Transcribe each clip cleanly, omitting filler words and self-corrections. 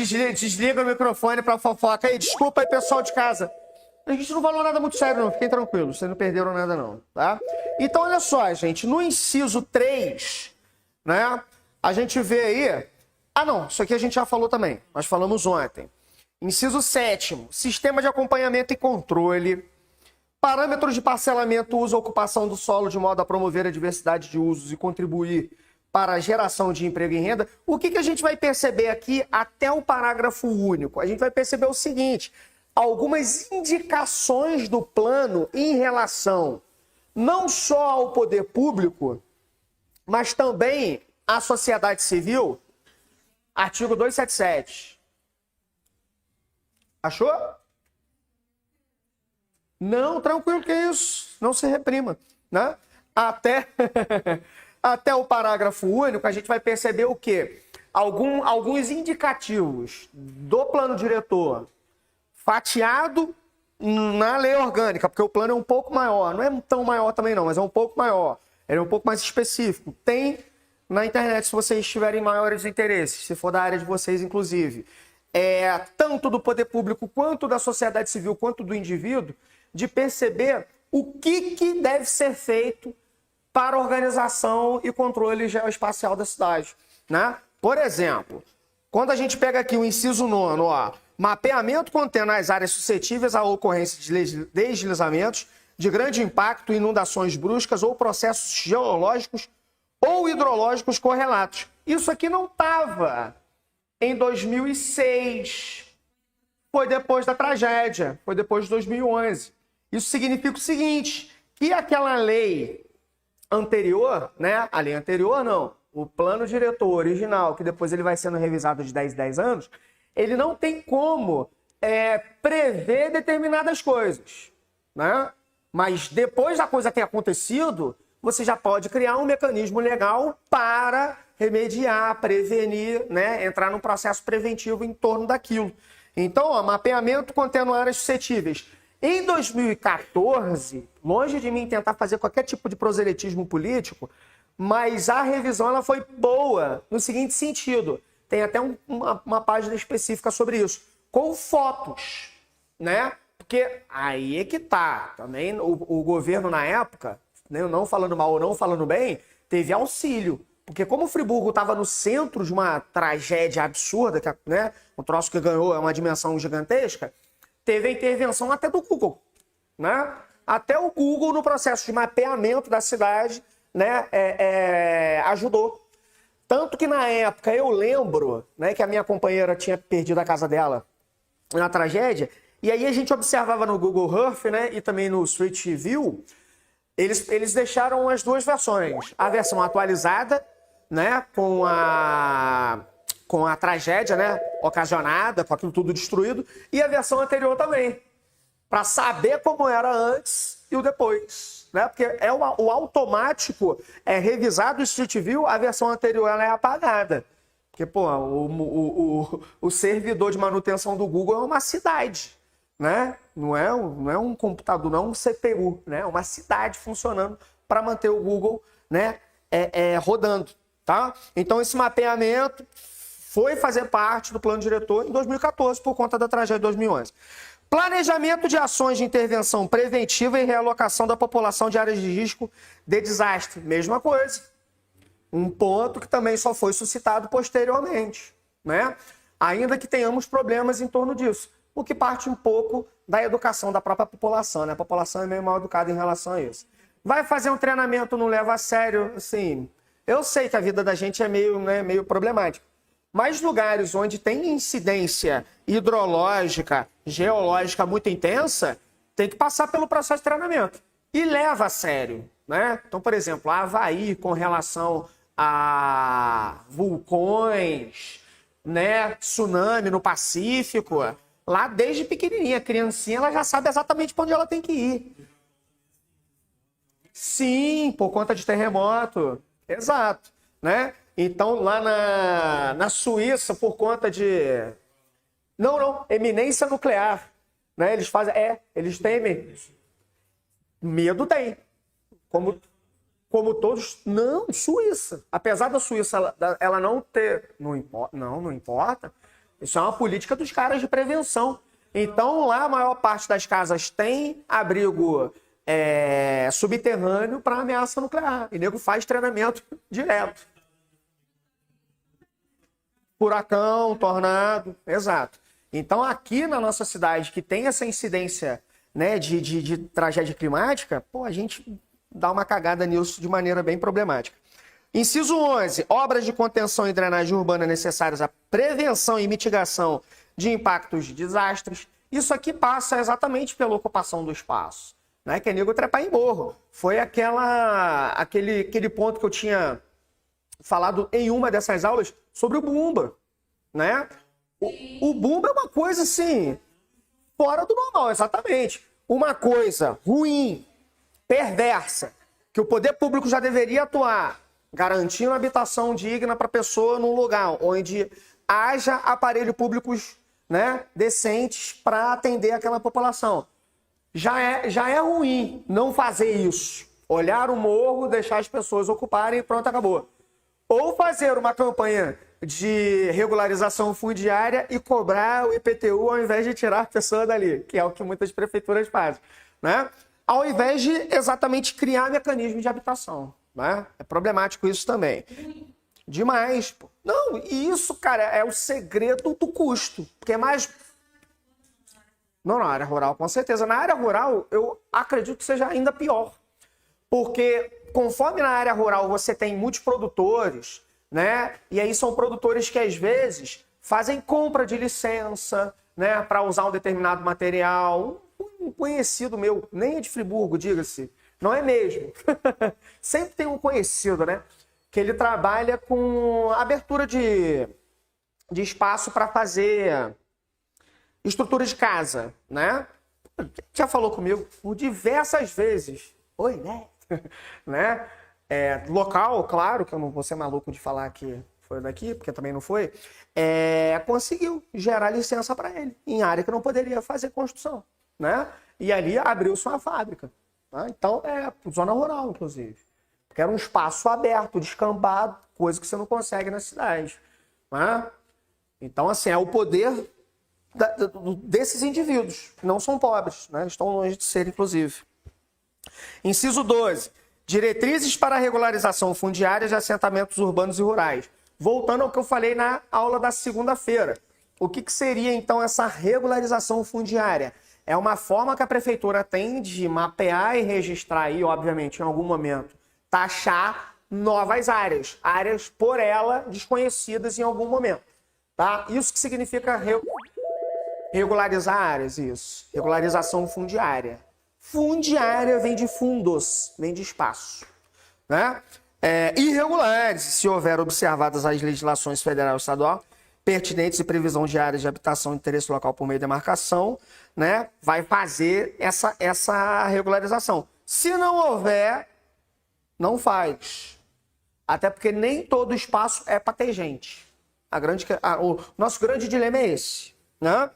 Desliga o microfone pra fofoca aí. Desculpa aí, pessoal de casa. A gente não falou nada muito sério, não. Fiquem tranquilos. Vocês não perderam nada, não. Tá? Então, olha só, gente. No inciso 3, né? A gente vê aí... Ah, não. Isso aqui a gente já falou também. Nós falamos ontem. Inciso 7º. Sistema de acompanhamento e controle. Parâmetros de parcelamento, uso e ocupação do solo de modo a promover a diversidade de usos e contribuir para a geração de emprego e renda. O que a gente vai perceber aqui até o parágrafo único? A gente vai perceber o seguinte, algumas indicações do plano em relação não só ao poder público, mas também à sociedade civil. Artigo 277. Achou? Não, tranquilo que é isso. Não se reprima, né? Até o parágrafo único, a gente vai perceber o quê? Alguns indicativos do plano diretor fatiado na lei orgânica, porque o plano é um pouco maior. Não é tão maior também não, mas é um pouco maior. Ele é um pouco mais específico. Tem na internet, se vocês tiverem maiores interesses, se for da área de vocês, inclusive. Tanto do poder público, quanto da sociedade civil, quanto do indivíduo, de perceber o que deve ser feito para a organização e controle geoespacial da cidade, né? Por exemplo, quando a gente pega aqui o inciso 9, ó, mapeamento contendo as áreas suscetíveis à ocorrência de deslizamentos de grande impacto, inundações bruscas ou processos geológicos ou hidrológicos correlatos. Isso aqui não estava em 2006, foi depois da tragédia, foi depois de 2011. Isso significa o seguinte, que aquela lei anterior, né? A lei anterior não, o plano diretor original, que depois ele vai sendo revisado de 10 em 10 anos, ele não tem como prever determinadas coisas, né? Mas depois da coisa ter acontecido, você já pode criar um mecanismo legal para remediar, prevenir, né? Entrar num processo preventivo em torno daquilo. Então, ó, mapeamento contendo áreas suscetíveis. Em 2014, longe de mim tentar fazer qualquer tipo de proselitismo político, mas a revisão ela foi boa no seguinte sentido. Tem até uma página específica sobre isso, com fotos, né? Porque aí é que tá. Também o governo na época, né, não falando mal ou não falando bem, teve auxílio. Porque como o Friburgo estava no centro de uma tragédia absurda, né, um troço que ganhou uma dimensão gigantesca, teve a intervenção até do Google, né? Até o Google, no processo de mapeamento da cidade, né, ajudou. Tanto que na época eu lembro, né, que a minha companheira tinha perdido a casa dela na tragédia, e aí a gente observava no Google Earth, né, e também no Street View, eles deixaram as duas versões. A versão atualizada, né, com a tragédia, né, ocasionada, com aquilo tudo destruído, e a versão anterior também, para saber como era antes e o depois, né? Porque o automático é revisado o Street View, a versão anterior ela é apagada. Porque, pô, o servidor de manutenção do Google é uma cidade, né? Não é um computador, não é um CPU, né? É uma cidade funcionando para manter o Google, né, rodando, tá? Então esse mapeamento foi fazer parte do plano diretor em 2014 por conta da tragédia de 2011. Planejamento de ações de intervenção preventiva e realocação da população de áreas de risco de desastre. Mesma coisa. Um ponto que também só foi suscitado posteriormente, né? Ainda que tenhamos problemas em torno disso. O que parte um pouco da educação da própria população, né? A população é meio mal educada em relação a isso. Vai fazer um treinamento, não leva a sério, assim... Eu sei que a vida da gente é meio problemática. Mas lugares onde tem incidência hidrológica, geológica muito intensa, tem que passar pelo processo de treinamento. E leva a sério, né? Então, por exemplo, a Havaí com relação a vulcões, né? Tsunami no Pacífico, lá desde pequenininha, criancinha, ela já sabe exatamente para onde ela tem que ir. Sim, por conta de terremoto. Exato, né? Então, lá na Suíça, por conta de... Não, eminência nuclear. Né? Eles fazem... eles temem. Medo tem. Como todos... Não, Suíça. Apesar da Suíça ela não ter... Não importa. Isso é uma política dos caras de prevenção. Então, lá a maior parte das casas tem abrigo subterrâneo para ameaça nuclear. E nego faz treinamento direto. Furacão, tornado, exato. Então, aqui na nossa cidade, que tem essa incidência, né, de tragédia climática, pô, a gente dá uma cagada nisso de maneira bem problemática. Inciso 11. Obras de contenção e drenagem urbana necessárias à prevenção e mitigação de impactos de desastres. Isso aqui passa exatamente pela ocupação do espaço, né? Que é nego trepar em morro. Foi aquele ponto que eu tinha falado em uma dessas aulas sobre o Bumba, né? O Bumba é uma coisa assim, fora do normal, exatamente. Uma coisa ruim, perversa, que o poder público já deveria atuar, garantindo habitação digna para a pessoa num lugar onde haja aparelhos públicos, né, decentes para atender aquela população. Já é ruim não fazer isso. Olhar o morro, deixar as pessoas ocuparem e pronto, acabou. Ou fazer uma campanha de regularização fundiária e cobrar o IPTU ao invés de tirar a pessoa dali, que é o que muitas prefeituras fazem, né? Ao invés de exatamente criar mecanismos de habitação, né? É problemático isso também. Demais, pô. Não, e isso, cara, é o segredo do custo. Porque é mais... Não, na área rural, com certeza. Na área rural, eu acredito que seja ainda pior. Porque conforme na área rural você tem muitos produtores, né? E aí são produtores que às vezes fazem compra de licença, né? Para usar um determinado material. Um conhecido meu, nem é de Friburgo, diga-se. Não é mesmo. Sempre tem um conhecido, né? Que ele trabalha com abertura de espaço para fazer estrutura de casa, né? Já falou comigo por diversas vezes. Oi, né? Né? Local, claro, que eu não vou ser maluco de falar que foi daqui, porque também não foi. Conseguiu gerar licença para ele, em área que não poderia fazer construção, né? E ali abriu-se uma fábrica. Né? Então, zona rural, inclusive. Porque era um espaço aberto, descampado, coisa que você não consegue na cidade. Né? Então, assim, é o poder desses indivíduos, que não são pobres, né? Estão longe de ser, inclusive. Inciso 12. Diretrizes para a regularização fundiária de assentamentos urbanos e rurais. Voltando ao que eu falei na aula da segunda-feira. O que seria, então, essa regularização fundiária? É uma forma que a prefeitura tem de mapear e registrar e, obviamente, em algum momento, taxar novas áreas. Áreas por ela desconhecidas em algum momento. Tá? Isso que significa regularizar áreas, isso. Regularização fundiária. Fundiária vem de fundos, vem de espaço. Né? Irregulares, se houver observadas as legislações federal e estadual pertinentes e previsão de áreas de habitação de interesse local por meio de demarcação, né, vai fazer essa regularização. Se não houver, não faz. Até porque nem todo espaço é para ter gente. O nosso grande dilema é esse. Né?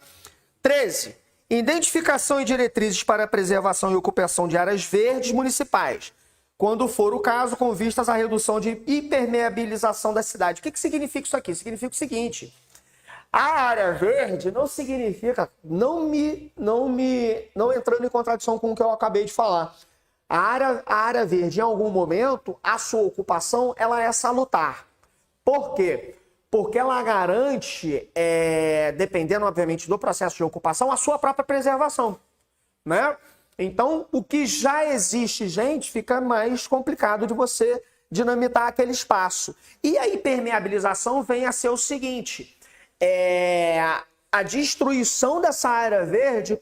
13. Identificação e diretrizes para a preservação e ocupação de áreas verdes municipais, quando for o caso, com vistas à redução de hipermeabilização da cidade. O que significa isso aqui? Significa o seguinte: a área verde não significa, não entrando em contradição com o que eu acabei de falar. A área verde, em algum momento, a sua ocupação, ela é salutar. Por quê? Porque ela garante, dependendo, obviamente, do processo de ocupação, a sua própria preservação, né? Então, o que já existe, gente, fica mais complicado de você dinamitar aquele espaço. E a hipermeabilização vem a ser o seguinte: a destruição dessa área verde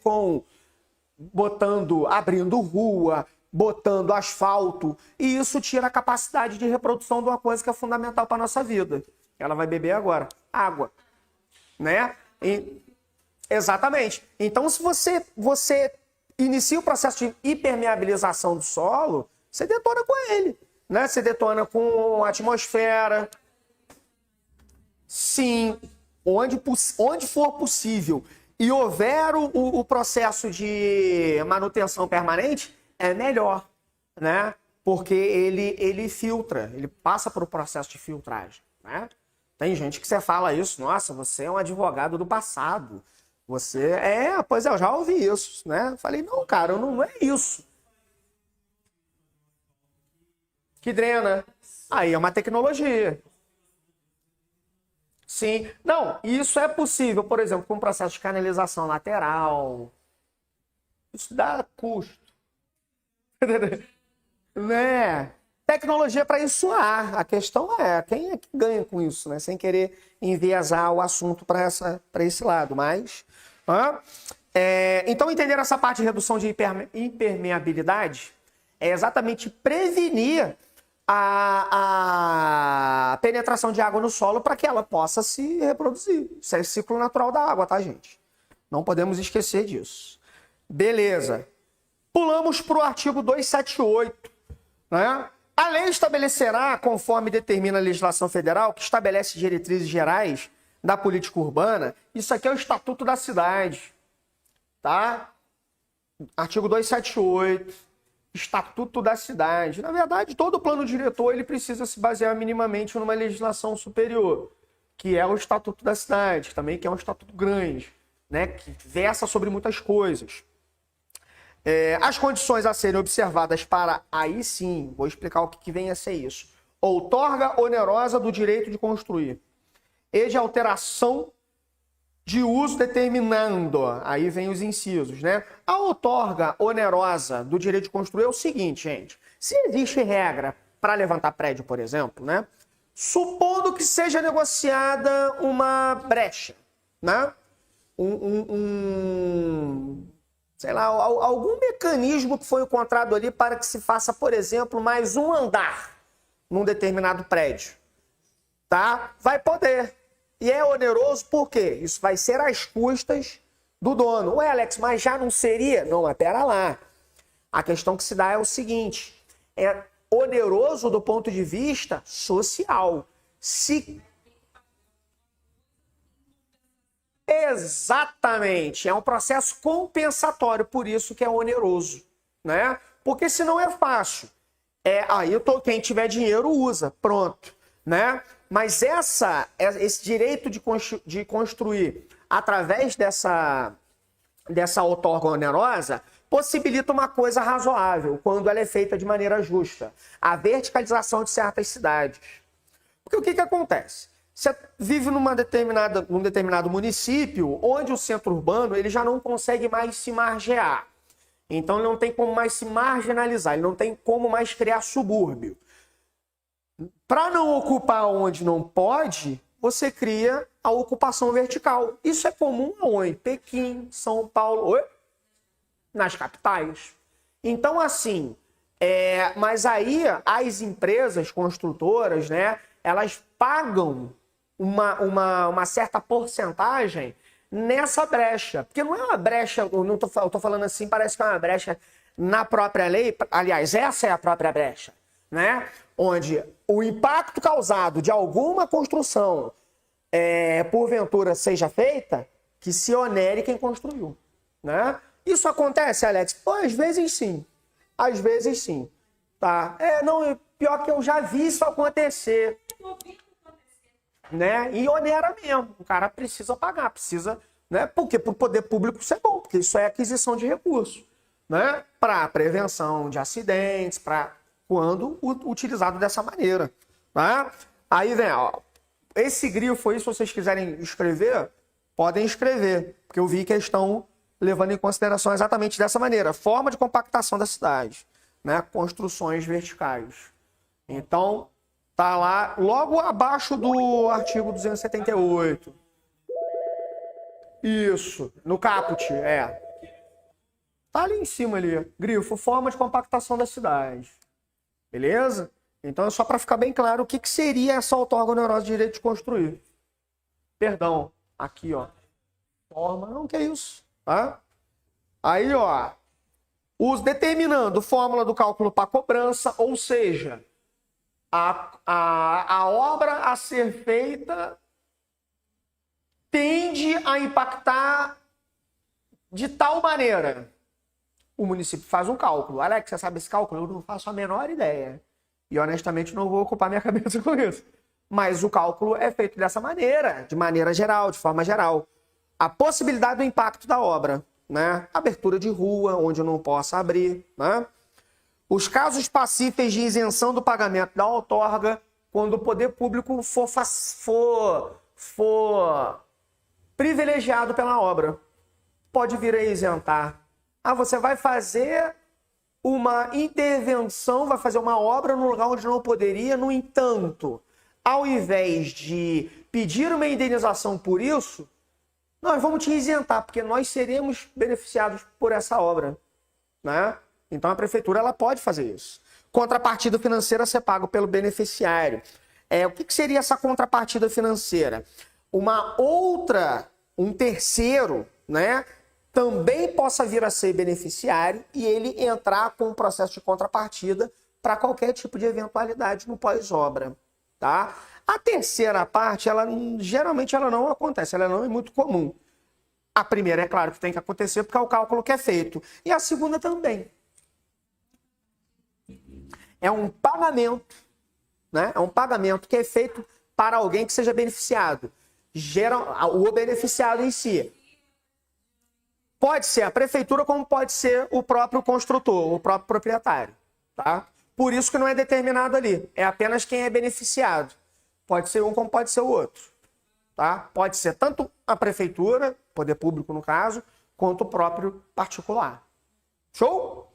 abrindo rua, botando asfalto, e isso tira a capacidade de reprodução de uma coisa que é fundamental para a nossa vida. Ela vai beber agora água, né? Exatamente. Então, se você inicia o processo de hipermeabilização do solo, você detona com ele, né? Você detona com a atmosfera. Sim, onde for possível e houver o processo de manutenção permanente, é melhor, né? Porque ele filtra, ele passa por um processo de filtragem, né? Tem gente que você fala isso, nossa, você é um advogado do passado. Você pois é, eu já ouvi isso, né? Falei, não, cara, não é isso. Que drena. Aí é uma tecnologia. Sim. Não, isso é possível, por exemplo, com um processo de canalização lateral. Isso dá custo. Né? Tecnologia para ensoar. A questão é quem é que ganha com isso, né? Sem querer enviesar o assunto para esse lado. Mas, então, entender essa parte de redução de impermeabilidade é exatamente prevenir a penetração de água no solo para que ela possa se reproduzir. Isso é ciclo natural da água, tá, gente? Não podemos esquecer disso. Beleza. Pulamos para o artigo 278, né? A lei estabelecerá, conforme determina a legislação federal, que estabelece diretrizes gerais da política urbana. Isso aqui é o Estatuto da Cidade, tá? Artigo 278, Estatuto da Cidade. Na verdade, todo plano diretor ele precisa se basear minimamente numa legislação superior, que é o Estatuto da Cidade, também que é um estatuto grande, né? Que versa sobre muitas coisas. As condições a serem observadas para, aí sim, vou explicar o que vem a ser isso. Outorga onerosa do direito de construir. E de alteração de uso determinando, aí vem os incisos, né? A outorga onerosa do direito de construir é o seguinte, gente. Se existe regra para levantar prédio, por exemplo, né? Supondo que seja negociada uma brecha, né? Sei lá, algum mecanismo que foi encontrado ali para que se faça, por exemplo, mais um andar num determinado prédio, tá? Vai poder. E é oneroso por quê? Isso vai ser às custas do dono. Ué, Alex, mas já não seria? Não, mas pera lá. A questão que se dá é o seguinte, é oneroso do ponto de vista social. Exatamente, é um processo compensatório, por isso que é oneroso, né? Porque senão é fácil. Quem tiver dinheiro usa, pronto, né? Mas esse direito de construir através dessa outorga onerosa possibilita uma coisa razoável quando ela é feita de maneira justa, a verticalização de certas cidades. Porque o que acontece? Você vive num determinado município onde o centro urbano ele já não consegue mais se margear. Então ele não tem como mais se marginalizar, ele não tem como mais criar subúrbio. Para não ocupar onde não pode, você cria a ocupação vertical. Isso é comum aonde? Pequim, São Paulo, nas capitais. Então assim, mas aí as empresas construtoras, né, elas pagam uma certa porcentagem nessa brecha. Porque não é uma brecha, eu tô falando assim, parece que é uma brecha na própria lei. Aliás, essa é a própria brecha, né? Onde o impacto causado de alguma construção, porventura, seja feita, que se onere quem construiu, né? Isso acontece, Alex? Pô, às vezes sim. Às vezes sim. Tá? Pior que eu já vi isso acontecer. Né? E onera mesmo. O cara precisa pagar, precisa, né? Porque para o poder público isso é bom, porque isso é aquisição de recursos, né? Para prevenção de acidentes, para quando utilizado dessa maneira, tá? Aí vem, ó, esse grifo aí, se vocês quiserem escrever, podem escrever, porque eu vi que eles estão levando em consideração exatamente dessa maneira, forma de compactação da cidade, né? Construções verticais. Então, tá lá, logo abaixo do artigo 278. Isso, no caput, Tá ali em cima ali, grifo, forma de compactação da cidade. Beleza? Então é só para ficar bem claro o que seria essa outorga onerosa de direito de construir. Perdão, aqui, ó. Forma, não, que é isso, tá? Aí, ó, determinando fórmula do cálculo para cobrança, ou seja, a obra a ser feita tende a impactar de tal maneira. O município faz um cálculo. Alex, você sabe esse cálculo? Eu não faço a menor ideia. E honestamente não vou ocupar minha cabeça com isso. mas o cálculo é feito dessa maneira, de maneira geral, de forma geral. A possibilidade do impacto da obra, né? Abertura de rua, onde eu não possa abrir, né? Os casos passíveis de isenção do pagamento da outorga, quando o poder público for privilegiado pela obra. Pode vir a isentar. Ah, você vai fazer uma intervenção, vai fazer uma obra no lugar onde não poderia, no entanto, ao invés de pedir uma indenização por isso, nós vamos te isentar, porque nós seremos beneficiados por essa obra, né? Então a prefeitura ela pode fazer isso. Contrapartida financeira a ser pago pelo beneficiário. O que seria essa contrapartida financeira? Um terceiro, né, também possa vir a ser beneficiário e ele entrar com um processo de contrapartida para qualquer tipo de eventualidade no pós-obra, tá? A terceira parte, geralmente ela não acontece, ela não é muito comum. A primeira, é claro, que tem que acontecer porque é o cálculo que é feito. E a segunda também. É um pagamento, né? É um pagamento que é feito para alguém que seja beneficiado. O beneficiado em si. Pode ser a prefeitura, como pode ser o próprio construtor, o próprio proprietário, tá? Por isso que não é determinado ali. É apenas quem é beneficiado. Pode ser um como pode ser o outro, tá? Pode ser tanto a prefeitura, poder público no caso, quanto o próprio particular. Show?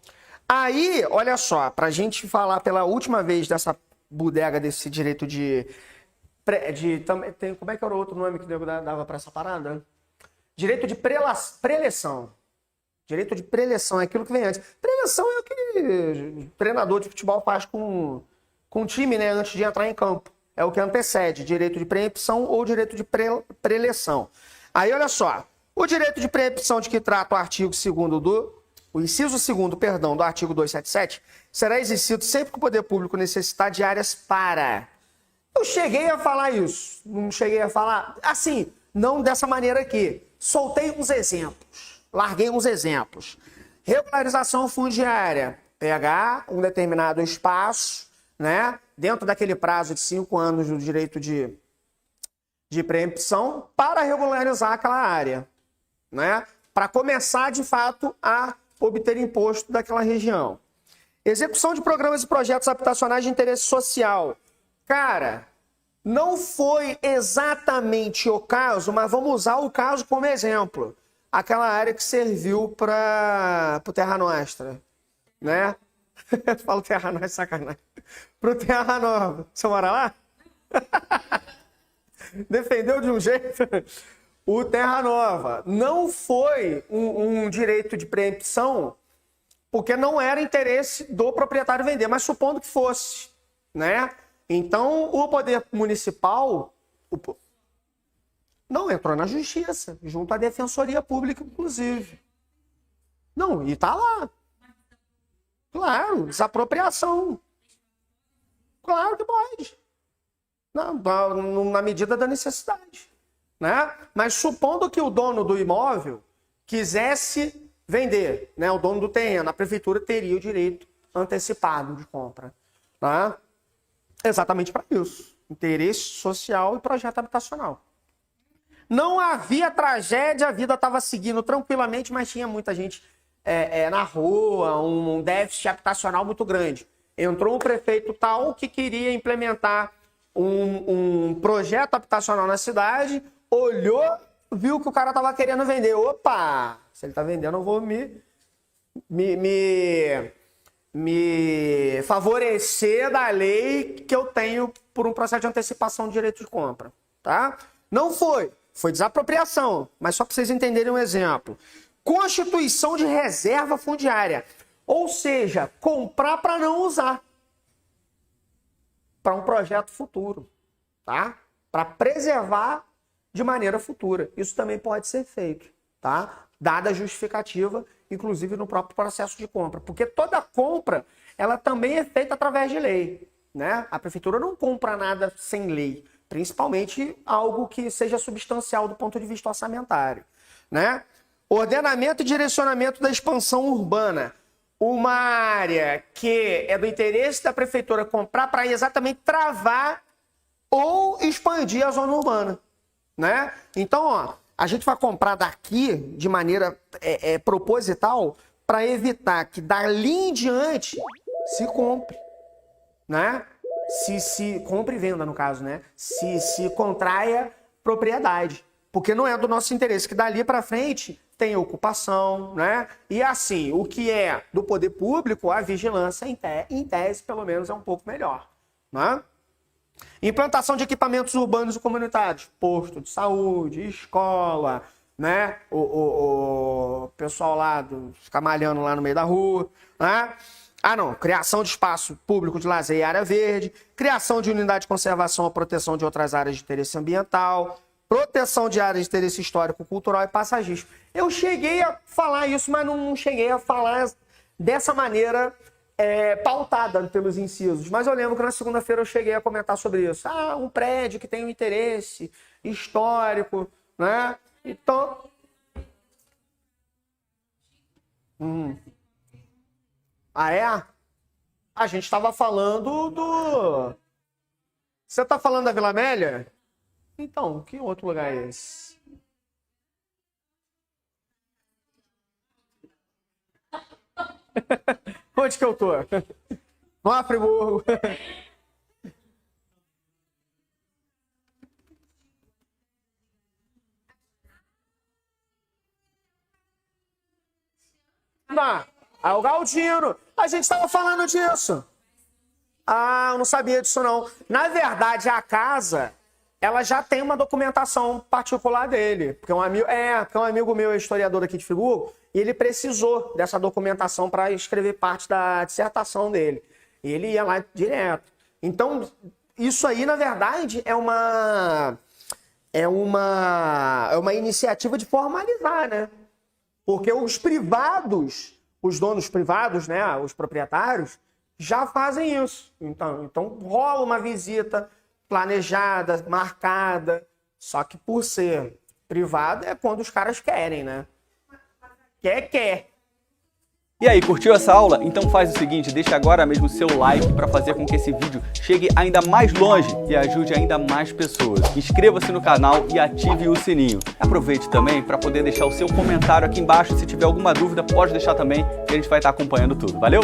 Aí, olha só, para a gente falar pela última vez dessa bodega desse direito como é que era o outro nome que o dava para essa parada? Direito de preleção. Direito de preleção é aquilo que vem antes. Preleção é o que o treinador de futebol faz com o time, né, antes de entrar em campo. É o que antecede, direito de preempção ou direito de preleção. Aí, olha só, o direito de preempção de que trata o artigo 2º o inciso 2º, perdão, do artigo 277, será exercido sempre que o poder público necessitar de áreas para... Eu cheguei a falar isso, não cheguei a falar... Assim, não dessa maneira aqui. Soltei uns exemplos, larguei uns exemplos. Regularização fundiária, pegar um determinado espaço, né, dentro daquele prazo de 5 anos do direito de preempção para regularizar aquela área, né, para começar, de fato, a obter imposto daquela região. Execução de programas e projetos habitacionais de interesse social. Cara, não foi exatamente o caso, mas vamos usar o caso como exemplo. Aquela área que serviu para o Terra Nostra, né? Falo Terra Nostra, sacanagem. Para o Terra Nova. Você mora lá? Defendeu de um jeito. O Terra Nova não foi um direito de preempção porque não era interesse do proprietário vender, mas supondo que fosse, né? Então, o poder municipal não entrou na justiça, junto à defensoria pública, inclusive. Não, e tá lá. Claro, desapropriação. Claro que pode. Na medida da necessidade, né? Mas supondo que o dono do imóvel quisesse vender, né? O dono do terreno, a prefeitura teria o direito antecipado de compra, né? Exatamente para isso. Interesse social e projeto habitacional. Não havia tragédia, a vida estava seguindo tranquilamente, mas tinha muita gente na rua, um déficit habitacional muito grande. Entrou um prefeito tal que queria implementar um projeto habitacional na cidade, olhou, viu que o cara estava querendo vender. Opa, se ele está vendendo, eu vou me favorecer da lei que eu tenho por um processo de antecipação de direito de compra, tá? Não foi desapropriação, mas só para vocês entenderem um exemplo. Constituição de reserva fundiária, ou seja, comprar para não usar, para um projeto futuro, tá? Para preservar de maneira futura. Isso também pode ser feito, tá? Dada a justificativa, inclusive no próprio processo de compra. Porque toda compra, ela também é feita através de lei, né? A prefeitura não compra nada sem lei, principalmente algo que seja substancial do ponto de vista orçamentário, né? Ordenamento e direcionamento da expansão urbana. Uma área que é do interesse da prefeitura comprar para exatamente travar ou expandir a zona urbana, né? Então, ó, a gente vai comprar daqui de maneira proposital para evitar que dali em diante se compre, né? Se compre e venda, no caso, né? Se contraia propriedade. Porque não é do nosso interesse que dali para frente tem ocupação, né? E assim, o que é do poder público, a vigilância em tese, pelo menos, é um pouco melhor, né? Implantação de equipamentos urbanos e comunitários, posto de saúde, escola, né? O pessoal lá ficar malhando lá no meio da rua, né? Ah, não. Criação de espaço público de lazer e área verde, criação de unidade de conservação ou proteção de outras áreas de interesse ambiental, proteção de áreas de interesse histórico, cultural e paisagístico. Eu cheguei a falar isso, mas não cheguei a falar dessa maneira pautada pelos incisos. Mas eu lembro que na segunda-feira eu cheguei a comentar sobre isso. Ah, um prédio que tem um interesse histórico, né? Então... Ah, é? A gente estava falando do... Você está falando da Vila Amélia? Então, que outro lugar é esse? Onde que eu tô? No Friburgo. Não, é o Galdino. A gente estava falando disso. Ah, eu não sabia disso não. Na verdade, a casa, ela já tem uma documentação particular dele. Porque um amigo meu é historiador aqui de Friburgo, e ele precisou dessa documentação para escrever parte da dissertação dele. E ele ia lá direto. Então, isso aí, na verdade, é uma iniciativa de formalizar, né? Porque os privados, os donos privados, né, os proprietários, já fazem isso. Então rola uma visita planejada, marcada. Só que por ser privado é quando os caras querem, né? Quer. E aí, curtiu essa aula? Então faz o seguinte, deixa agora mesmo o seu like para fazer com que esse vídeo chegue ainda mais longe e ajude ainda mais pessoas. Inscreva-se no canal e ative o sininho. Aproveite também para poder deixar o seu comentário aqui embaixo. Se tiver alguma dúvida, pode deixar também, que a gente vai estar acompanhando tudo. Valeu?